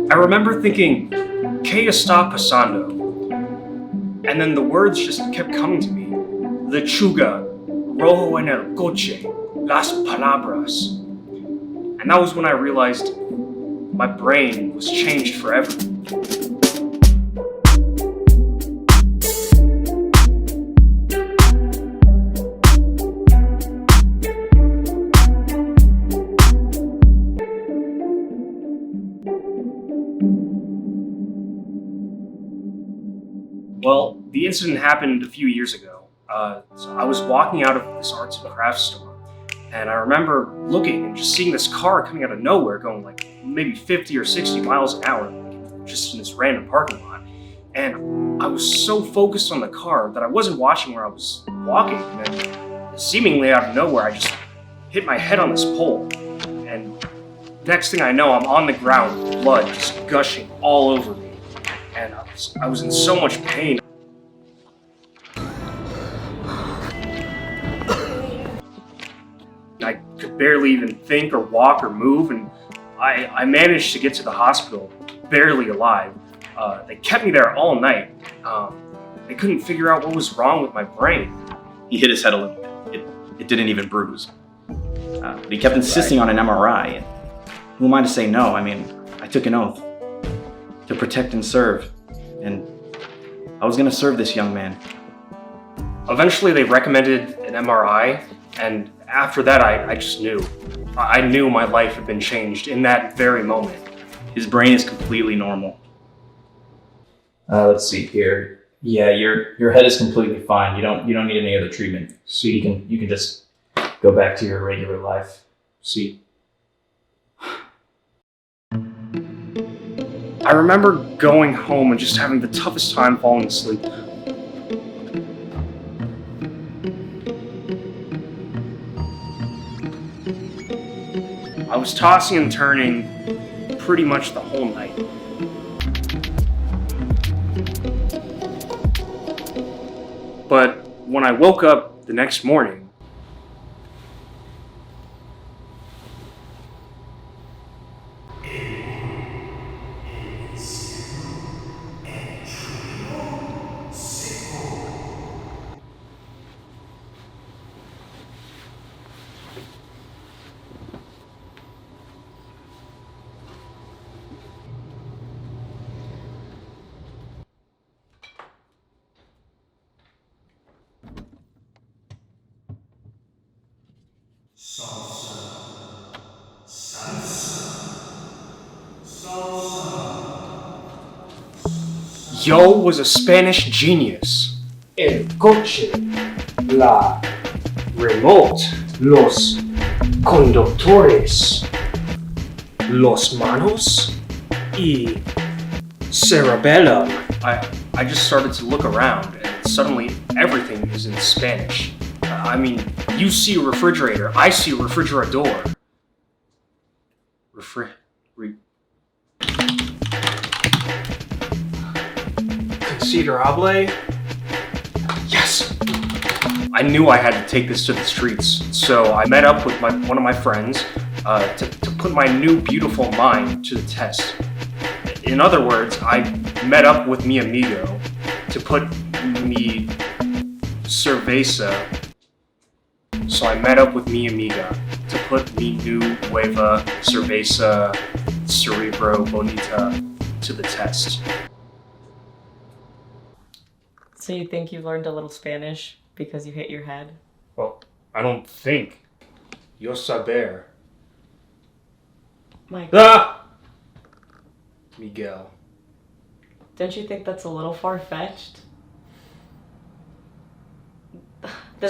I remember thinking, ¿Qué está pasando? And then the words just kept coming to me. Lechuga, rojo en el coche, las palabras. And that was when I realized my brain was changed forever. Well, the incident happened a few years ago. So I was walking out of this arts and crafts store, and I remember looking and just seeing this car coming out of nowhere, going like maybe 50 or 60 miles an hour, just in this random parking lot. And I was so focused on the car that I wasn't watching where I was walking. And then, seemingly out of nowhere, I just hit my head on this pole. And next thing I know, I'm on the ground, with blood just gushing all over me. And I was in so much pain. I could barely even think or walk or move, and I managed to get to the hospital barely alive. They kept me there all night. They couldn't figure out what was wrong with my brain. He hit his head a little bit. It didn't even bruise. But he kept insisting on an MRI. And who am I to say no? I mean, I took an oath to protect and serve. And I was going to serve this young man. Eventually, they recommended an MRI, and after that, I just knew. I knew my life had been changed in that very moment. His brain is completely normal. Let's see here. Yeah, your head is completely fine. You don't need any other treatment. So you can just go back to your regular life. See. I remember going home and just having the toughest time falling asleep. I was tossing and turning pretty much the whole night. But when I woke up the next morning, Yo was a Spanish genius. El coche, la remote, los conductores, los manos, y cerebellum. I just started to look around, and suddenly everything is in Spanish. I mean, you see a refrigerator, I see a refrigerador. Considerable? Yes! I knew I had to take this to the streets, so I met up with one of my friends to put my new beautiful mind to the test. In other words, I met up with mi amigo to put mi cerveza. So I met up with mi amiga to put mi nueva cerveza cerebro bonita to the test. So you think you've learned a little Spanish because you hit your head? Well, I don't think. Yo saber. Michael, Miguel. don't you think that's a little far-fetched? ¿De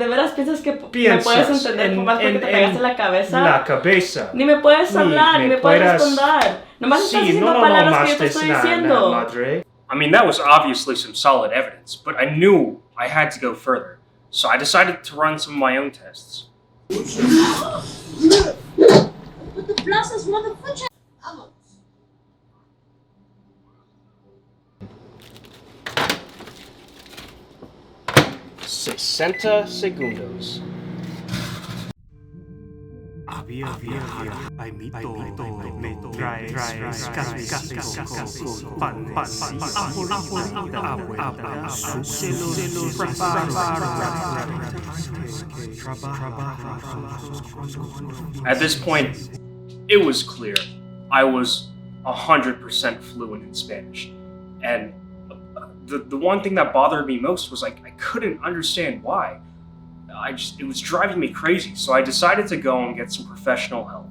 veras piensas que me puedes entender más porque te pegaste la cabeza? La cabeza. Ni me puedes hablar, ni me puedes responder. Nomás estás diciendo palabras que yo te estoy diciendo. Madre. I mean, that was obviously some solid evidence, but I knew I had to go further, so I decided to run some of my own tests. With the plazas, motherfucker. 60 segundos. At this point, it was clear I was 100% fluent in Spanish. And the one thing that bothered me most was I couldn't understand why. It was driving me crazy, so I decided to go and get some professional help.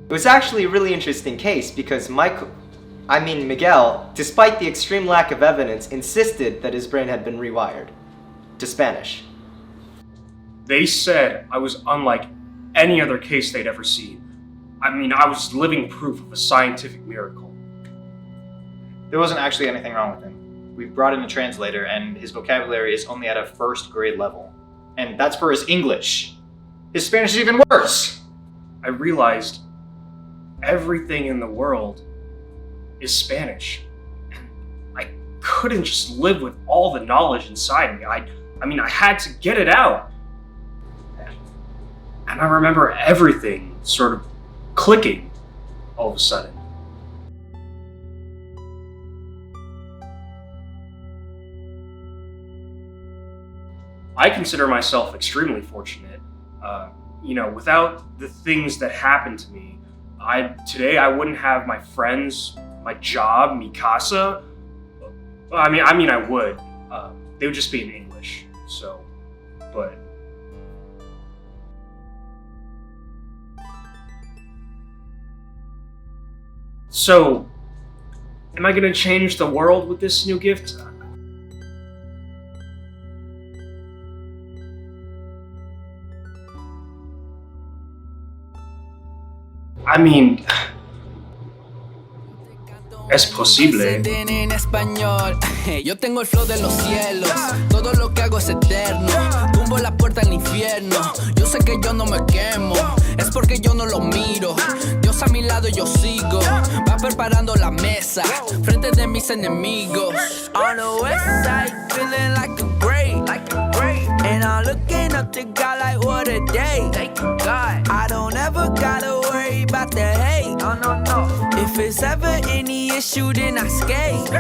It was actually a really interesting case because Miguel, despite the extreme lack of evidence, insisted that his brain had been rewired to Spanish. They said I was unlike any other case they'd ever seen. I was living proof of a scientific miracle. There wasn't actually anything wrong with him. We brought in a translator, and his vocabulary is only at a first grade level. And that's for his English. His Spanish is even worse. I realized everything in the world is Spanish. I couldn't just live with all the knowledge inside me. I had to get it out. And I remember everything sort of clicking all of a sudden. I consider myself extremely fortunate. Without the things that happened to me, today I wouldn't have my friends, my job, mi casa. I would. They would just be in English. But. So, am I gonna change the world with this new gift? Es posible. En español, yo tengo el flow de los cielos. Todo lo que hago es eterno. Tumbo la puerta al infierno. Yo sé que yo no me quemo. Es porque yo no lo miro. Dios a mi lado y yo sigo. Va preparando la mesa frente de mis enemigos. On the west side, feeling like a great. And I'm looking up to God like what a day. I don't ever gotta worry about the hate. No. If it's ever any issue, then I skate.